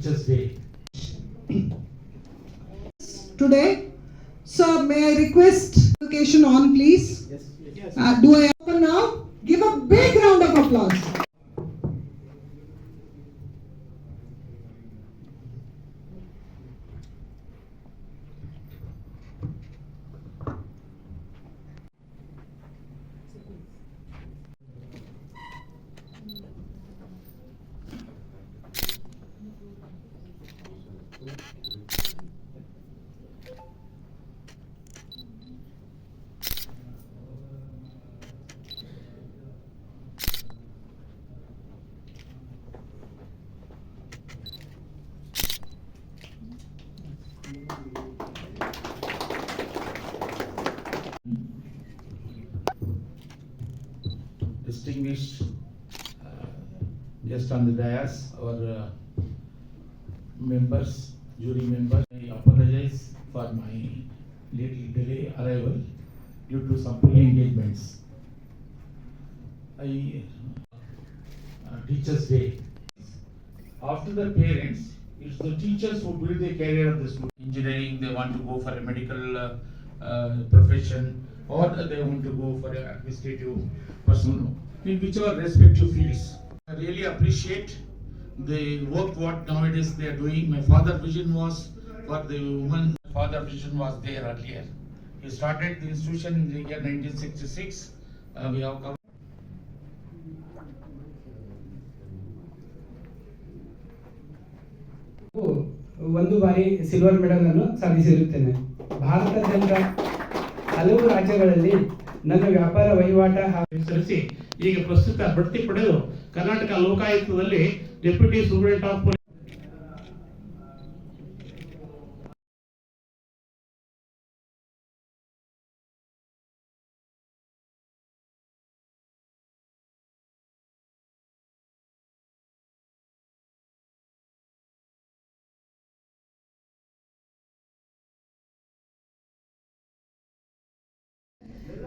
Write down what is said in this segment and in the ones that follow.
Teachers' Day. Today, so may I request education on, please? Yes. Do I open now? Give a big round of applause. Distinguished guests on the dais, our members, jury members, I apologize for my little delay arrival due to some pre-engagements. Teachers' Day. After the parents, it's the teachers who build the career of the student. Engineering, they want to go for a medical profession, or they want to go for an administrative person, in whichever respective fields. I really appreciate the work what nowadays they are doing. My father's vision was for the women. My father's vision was there earlier. He started the institution in the year 1966. We have covered. ಒಂದು ಬಾರಿ silver medal ಅನ್ನು ಸಾಧಿಸಿರುತ್ತೇನೆ. ಭಾರತಾದ್ಯಂತ ಹಲವು ರಾಜ್ಯಗಳಲ್ಲಿ ನನ್ನ ವ್ಯಾಪಾರ ವಹಿವಾಟ ವಿಸ್ತರಿಸಿ ಈಗ ಪ್ರಸ್ತುತ ಬಡ್ತಿ ಪಡೆದು ಕರ್ನಾಟಕ ಲೋಕಾಯುಕ್ತದಲ್ಲಿ deputy superintendent of police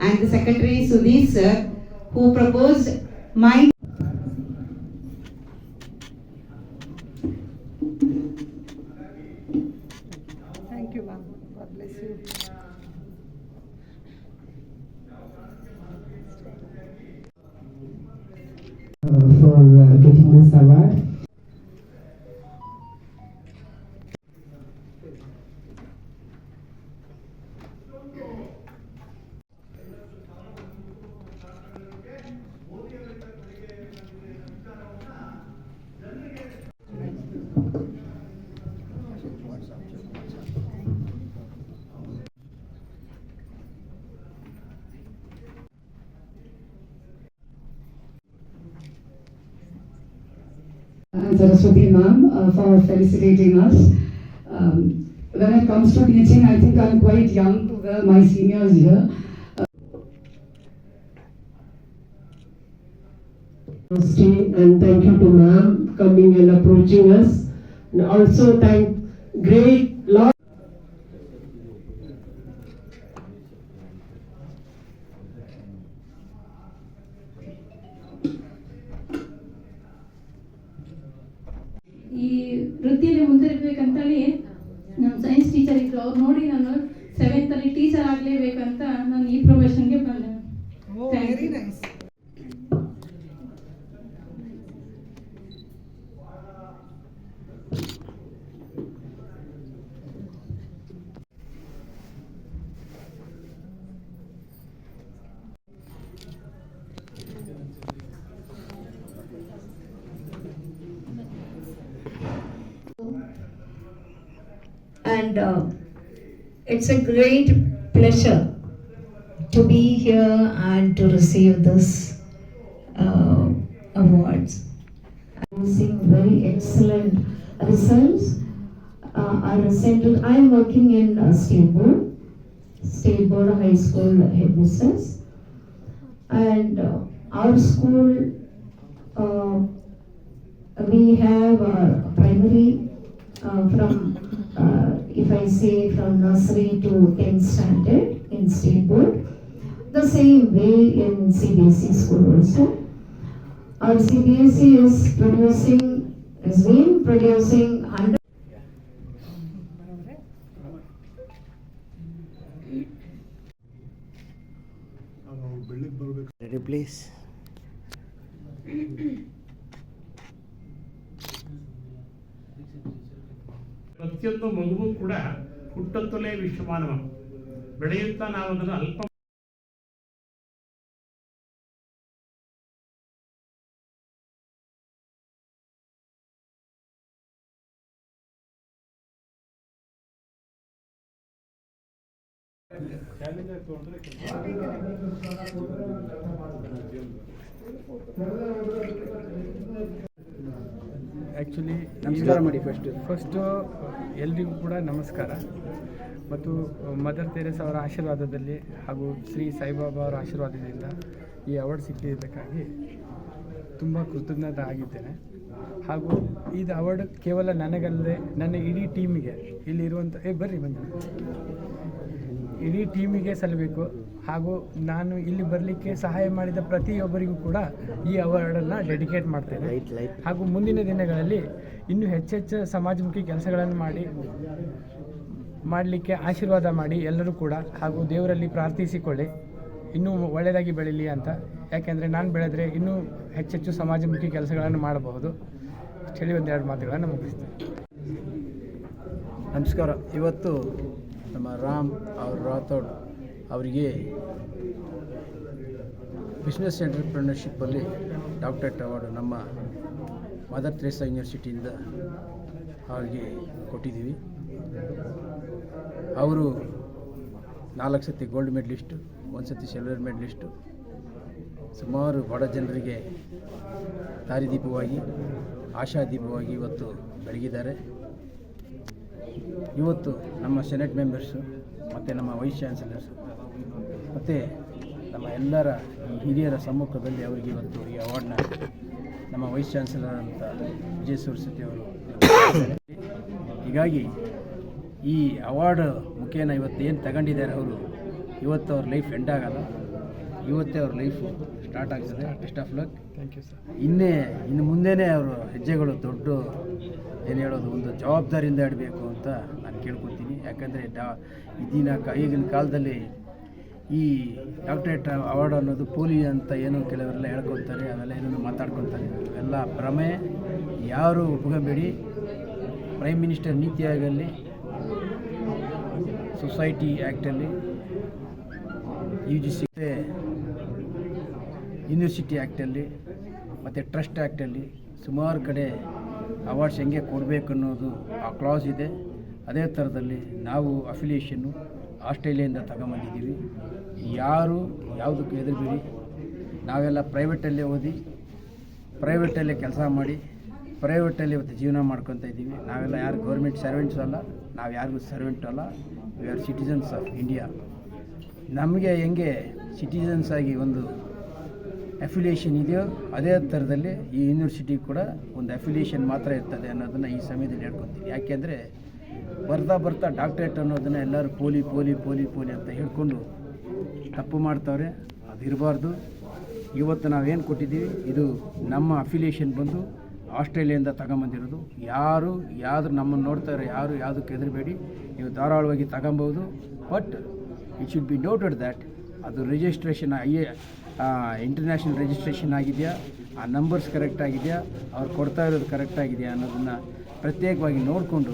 and the Secretary Sudhir sir, who proposed my Thank you, ma'am. God bless you. For getting this award. Saraswati ma'am for felicitating us. When it comes to teaching, I think I'm quite young to my seniors here. And thank you to ma'am coming and approaching us. And also thank great Lord. ಈ ವೃತ್ತಿಯಲ್ಲಿ ಮುಂದುವರಿಬೇಕಂತೇಳಿ ನಮ್ಮ science teacher ಇದ್ರು, ಅವ್ರು ನೋಡಿ ನಾನು 7th ಅಲ್ಲಿ teacher ಆಗಲೇಬೇಕಂತ ನಾನು ಈ ಪ್ರೊಫೆಷನ್ಗೆ ಬಂದೆ. Very nice. And it's a great pleasure to be here and to receive this awards. I'm seeing very excellent results are centered. I'm working in State Board High School headmistress, and our school we have primary from if I say from nursery to 10th standard in State Board, the same way in CBSE school also. Our CBSE is producing has been producing 100. Ready, please. ಪ್ರತಿಯೊಂದು ಮಗುವು ಕೂಡ ಹುಟ್ಟುತ್ತಲೇ ವಿಶ್ವಮಾನವ, ಬೆಳೆಯುತ್ತಾ ನಾವು ಅದನ್ನು ಅಲ್ಪ actually ನಮಸ್ಕಾರ ಮಾಡಿ first ಎಲ್ರಿಗೂ ಕೂಡ ನಮಸ್ಕಾರ. ಮತ್ತು ಮದರ್ ತೆರೇಸಾ ಅವರ ಆಶೀರ್ವಾದದಲ್ಲಿ ಹಾಗೂ ಶ್ರೀ ಸಾಯಿಬಾಬಾ ಅವರ ಆಶೀರ್ವಾದದಿಂದ ಈ ಅವಾರ್ಡ್ ಸಿಕ್ಕಿದ್ದಕ್ಕಾಗಿ ತುಂಬ ಕೃತಜ್ಞತೆ ಆಗಿದ್ದೇನೆ. ಹಾಗೂ ಇದು ಅವಾರ್ಡ್ ಕೇವಲ ನನಗಲ್ಲದೆ ನನ್ನ ಇಡೀ ಟೀಮಿಗೆ, ಇಲ್ಲಿರುವಂಥ ಇಡೀ ಟೀಮಿಗೆ ಸಲ್ಲಬೇಕು. ಹಾಗೂ ನಾನು ಇಲ್ಲಿ ಬರಲಿಕ್ಕೆ ಸಹಾಯ ಮಾಡಿದ ಪ್ರತಿಯೊಬ್ಬರಿಗೂ ಕೂಡ ಈ ಅವಾರ್ಡನ್ನು ಡೆಡಿಕೇಟ್ ಮಾಡ್ತೇನೆ. ಹಾಗೂ ಮುಂದಿನ ದಿನಗಳಲ್ಲಿ ಇನ್ನೂ ಹೆಚ್ಚೆಚ್ಚು ಸಮಾಜಮುಖಿ ಕೆಲಸಗಳನ್ನು ಮಾಡಲಿಕ್ಕೆ ಆಶೀರ್ವಾದ ಮಾಡಿ ಎಲ್ಲರೂ ಕೂಡ. ಹಾಗೂ ದೇವರಲ್ಲಿ ಪ್ರಾರ್ಥಿಸಿಕೊಳ್ಳಿ ಇನ್ನೂ ಒಳ್ಳೆಯದಾಗಿ ಬೆಳೀಲಿ ಅಂತ. ಯಾಕೆಂದರೆ ನಾನು ಬೆಳೆದರೆ ಇನ್ನೂ ಹೆಚ್ಚೆಚ್ಚು ಸಮಾಜಮುಖಿ ಕೆಲಸಗಳನ್ನು ಮಾಡಬಹುದು. ಹೇಳಿ ಒಂದೆರಡು ಮಾತುಗಳನ್ನು ಮುಗಿಸ್ತೀನಿ. ನಮಸ್ಕಾರ. ಇವತ್ತು ನಮ್ಮ ರಾಮ್ ರಾಥೋಡ್ ಅವರಿಗೆ ಬಿಸ್ನೆಸ್ ಎಂಟರ್ಪ್ರಿನರ್ಶಿಪ್ಪಲ್ಲಿ ಡಾಕ್ಟರೇಟ್ ಅವಾರ್ಡು ನಮ್ಮ ಮದರ್ ತೆರೇಸಾ ಯೂನಿವರ್ಸಿಟಿಯಿಂದ ಅವರಿಗೆ ಕೊಟ್ಟಿದ್ದೀವಿ. ಅವರು 4 ಸತಿ ಗೋಲ್ಡ್ ಮೆಡಲಿಸ್ಟು, 1 ಸತಿ ಸಿಲ್ವರ್ ಮೆಡಲಿಸ್ಟು. ಸುಮಾರು ಬಡ ಜನರಿಗೆ ದಾರಿದೀಪವಾಗಿ, ಆಶಾದೀಪವಾಗಿ ಇವತ್ತು ಬೆಳಗಿದ್ದಾರೆ. ಇವತ್ತು ನಮ್ಮ ಸೆನೆಟ್ ಮೆಂಬರ್ಸು ಮತ್ತು ನಮ್ಮ ವೈಸ್ ಚಾನ್ಸಲರ್ಸು ಮತ್ತು ನಮ್ಮ ಎಲ್ಲರ ಈ ಹಿರಿಯರ ಸಮ್ಮುಖದಲ್ಲಿ ಅವರಿಗೆ ಇವತ್ತು ಈ ಅವಾರ್ಡ್ನ ನಮ್ಮ ವೈಸ್ ಚಾನ್ಸಲರ್ ಅಂತ ವಿಜಯ್ ಸರಸ್ವತಿ ಅವರು. ಹೀಗಾಗಿ ಈ ಅವಾರ್ಡ್ ಮುಖೇನ ಇವತ್ತು ಏನು ತಗೊಂಡಿದ್ದಾರೆ ಅವರು, ಇವತ್ತು ಅವ್ರ ಲೈಫ್ ಎಂಡ್ ಆಗಲ್ಲ, ಇವತ್ತೇ ಅವ್ರ ಲೈಫು ಸ್ಟಾರ್ಟ್ ಆಗ್ತದೆ. Best of luck. Thank you sir. ಇನ್ನು ಮುಂದೆನೇ ಅವರು ಹೆಜ್ಜೆಗಳು ದೊಡ್ಡ ಏನು ಹೇಳೋದು, ಒಂದು ಜವಾಬ್ದಾರಿಯಿಂದ ಇಡಬೇಕು ಅಂತ ನಾನು ಕೇಳ್ಕೊತೀನಿ. ಯಾಕಂದರೆ ಈಗಿನ ಕಾಲದಲ್ಲಿ ಈ ಡಾಕ್ಟರೇಟ್ ಅವಾರ್ಡ್ ಅನ್ನೋದು ಪೋಲಿ ಅಂತ ಏನೋ ಕೆಲವರೆಲ್ಲ ಹೇಳ್ಕೊತಾರೆ, ಅವೆಲ್ಲ ಏನೇನೋ ಮಾತಾಡ್ಕೊತಾರೆ. ಅವೆಲ್ಲ ಭ್ರಮೆ. ಯಾರು ಒಪ್ಕೋಬೇಡಿ. ಪ್ರೈಮ್ ಮಿನಿಸ್ಟರ್ ನೀತಿ ಆಯೋಗದಲ್ಲಿ, ಸೊಸೈಟಿ ಆ್ಯಕ್ಟಲ್ಲಿ, UGC ಯೂನಿವರ್ಸಿಟಿ ಆ್ಯಕ್ಟಲ್ಲಿ ಮತ್ತು ಟ್ರಸ್ಟ್ ಆ್ಯಕ್ಟಲ್ಲಿ ಸುಮಾರು ಕಡೆ ಅವಾರ್ಡ್ಸ್ ಹೆಂಗೆ ಕೊಡಬೇಕು ಅನ್ನೋದು ಆ ಕ್ಲಾಸ್ ಇದೆ. ಅದೇ ಥರದಲ್ಲಿ ನಾವು ಅಫಿಲಿಯೇಷನ್ನು ಆಸ್ಟ್ರೇಲಿಯಾದಿಂದ ತಗೊಂಬಂದಿದ್ದೀವಿ. ಯಾರು ಯಾವುದಕ್ಕೂ ಹೆದರಬೇಡಿ. ನಾವೆಲ್ಲ ಪ್ರೈವೇಟಲ್ಲೇ ಓದಿ, ಪ್ರೈವೇಟಲ್ಲೇ ಕೆಲಸ ಮಾಡಿ, ಪ್ರೈವೇಟಲ್ಲಿ ಇವತ್ತು ಜೀವನ ಮಾಡ್ಕೊತ ಇದ್ದೀವಿ. ನಾವೆಲ್ಲ ಯಾರು ಗೌರ್ಮೆಂಟ್ ಸರ್ವೆಂಟ್ಸ್ ಅಲ್ಲ, ನಾವು ಯಾರಿಗೂ ಸರ್ವೆಂಟ್ ಅಲ್ಲ. We are citizens of India. ನಮಗೆ ಹೆಂಗೆ ಸಿಟಿಸನ್ಸ್ ಆಗಿ ಒಂದು ಅಫಿಲಿಯೇಷನ್ ಇದೆಯೋ ಅದೇ ಥರದಲ್ಲಿ ಈ ಯೂನಿವರ್ಸಿಟಿ ಕೂಡ ಒಂದು ಅಫಿಲಿಯೇಷನ್ ಮಾತ್ರ ಇರ್ತದೆ ಅನ್ನೋದನ್ನು ಈ ಸಮಯದಲ್ಲಿ ಹೇಳ್ಕೊತೀನಿ. ಯಾಕೆಂದರೆ ಬರ್ತಾ ಡಾಕ್ಟ್ರೇಟ್ ಅನ್ನೋದನ್ನು ಎಲ್ಲರೂ ಪೋಲಿ ಅಂತ ಹೇಳ್ಕೊಂಡು ತಪ್ಪು ಮಾಡ್ತಾವ್ರೆ. ಅದು ಇರಬಾರ್ದು. ಇವತ್ತು ನಾವೇನು ಕೊಟ್ಟಿದ್ದೀವಿ ಇದು ನಮ್ಮ ಅಫಿಲಿಯೇಷನ್ ಬಂದು ಆಸ್ಟ್ರೇಲಿಯಾದಿಂದ ತಗೊಂಬಂದಿರೋದು. ಯಾರು ನಮ್ಮನ್ನು ನೋಡ್ತಾರೆ, ಯಾರು ಯಾವುದಕ್ಕೆ ಹೆದರಬೇಡಿ. ನೀವು ಧಾರಾಳವಾಗಿ ತಗೊಬೋದು. But it should be noted that ಅದು ರಿಜಿಸ್ಟ್ರೇಷನ್ ಇಂಟರ್ನ್ಯಾಷನಲ್ ರಿಜಿಸ್ಟ್ರೇಷನ್ ಆಗಿದೆಯಾ, ಆ ನಂಬರ್ಸ್ ಕರೆಕ್ಟ್ ಆಗಿದೆಯಾ, ಅವ್ರು ಕೊಡ್ತಾ ಇರೋದು ಕರೆಕ್ಟ್ ಆಗಿದೆಯಾ ಅನ್ನೋದನ್ನು ಪ್ರತ್ಯೇಕವಾಗಿ ನೋಡಿಕೊಂಡು